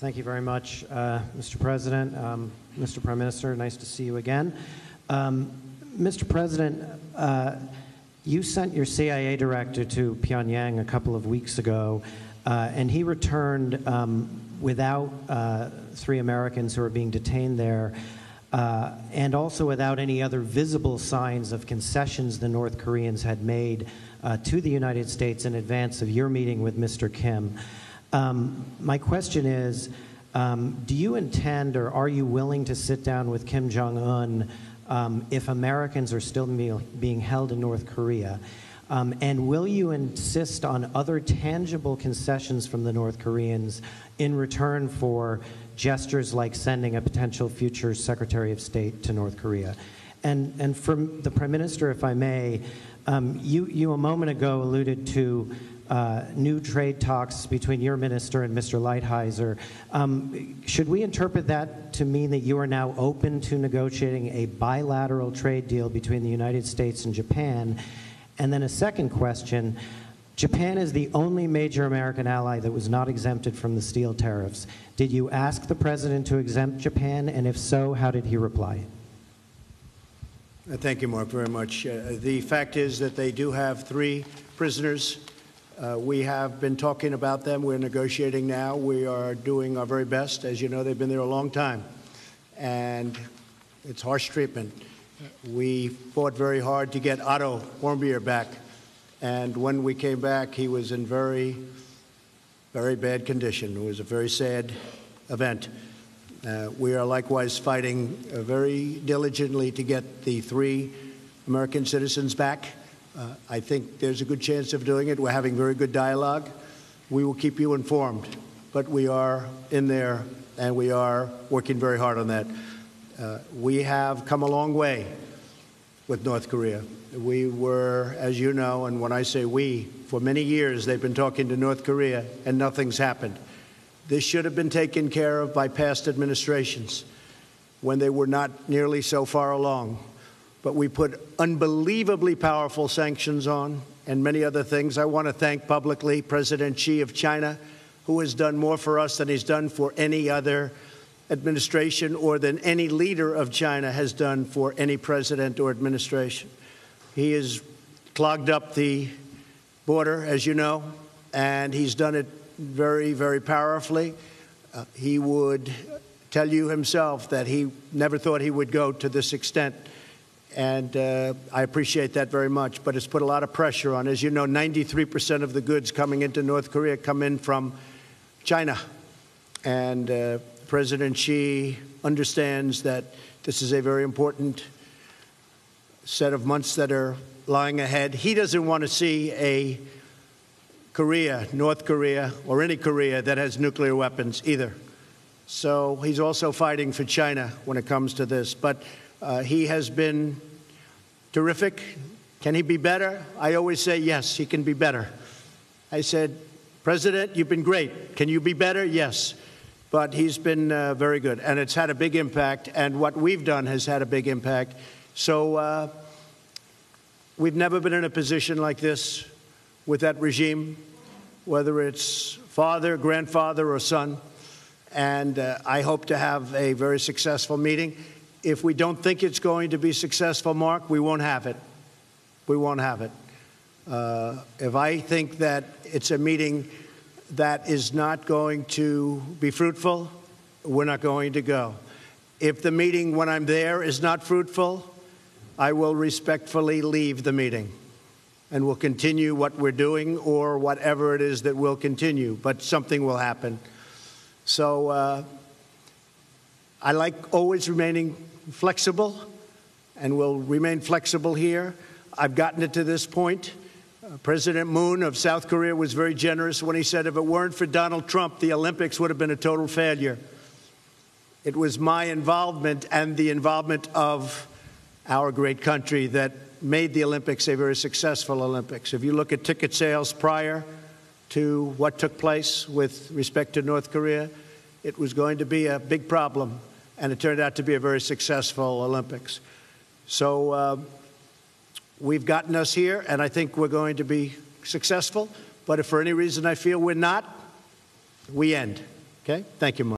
Thank you very much, Mr. President. Mr. Prime Minister, nice to see you again. Mr. President, you sent your CIA director to Pyongyang a couple of weeks ago, and he returned without 3 Americans who are being detained there, and also without any other visible signs of concessions the North Koreans had made to the United States in advance of your meeting with Mr. Kim. My question is, do you intend or are you willing to sit down with Kim Jong-un if Americans are still being held in North Korea? And will you insist on other tangible concessions from the North Koreans in return for gestures like sending a potential future Secretary of State to North Korea? And from the Prime Minister, if I may, you a moment ago alluded to new trade talks between your minister and Mr. Lighthizer. Should we interpret that to mean that you are now open to negotiating a bilateral trade deal between the United States and Japan? And then a second question, Japan is the only major American ally that was not exempted from the steel tariffs. Did you ask the President to exempt Japan, and if so, how did he reply? Thank you, Mark, very much. The fact is that they do have 3 prisoners. We have been talking about them. We're negotiating now. We are doing our very best. As you know, they've been there a long time, and it's harsh treatment. We fought very hard to get Otto Warmbier back, and when we came back, he was in very, very bad condition. It was a very sad event. We are likewise fighting very diligently to get the 3 American citizens back. I think there's a good chance of doing it. We're having very good dialogue. We will keep you informed, but we are in there, and we are working very hard on that. We have come a long way with North Korea. We were, as you know, and when I say we, for many years they've been talking to North Korea, and nothing's happened. This should have been taken care of by past administrations when they were not nearly so far along. But we put unbelievably powerful sanctions on and many other things. I want to thank publicly President Xi of China, who has done more for us than he's done for any other administration or than any leader of China has done for any president or administration. He has clogged up the border, as you know, and he's done it very, very powerfully. He would tell you himself that he never thought he would go to this extent. And I appreciate that very much, but it's put a lot of pressure on. As you know, 93% of the goods coming into North Korea come in from China. And President Xi understands that this is a very important set of months that are lying ahead. He doesn't want to see a Korea, North Korea, or any Korea that has nuclear weapons either. So he's also fighting for China when it comes to this. But he has been terrific. Can he be better? I always say, yes, he can be better. I said, President, you've been great. Can you be better? Yes. But he's been very good, and it's had a big impact, and what we've done has had a big impact. So we've never been in a position like this with that regime, whether it's father, grandfather, or son, and I hope to have a very successful meeting. If we don't think it's going to be successful, Mark, we won't have it. We won't have it. If I think that it's a meeting that is not going to be fruitful, we're not going to go. If the meeting, when I'm there, is not fruitful, I will respectfully leave the meeting, and we'll continue what we're doing or whatever it is that will continue, but something will happen. So I like always remaining flexible, and will remain flexible here. I've gotten it to this point. President Moon of South Korea was very generous when he said if it weren't for Donald Trump, the Olympics would have been a total failure. It was my involvement and the involvement of our great country that made the Olympics a very successful Olympics. If you look at ticket sales prior to what took place with respect to North Korea, it was going to be a big problem, and it turned out to be a very successful Olympics. So we've gotten us here, and I think we're going to be successful. But if for any reason I feel we're not, we end. Okay? Thank you, Mark.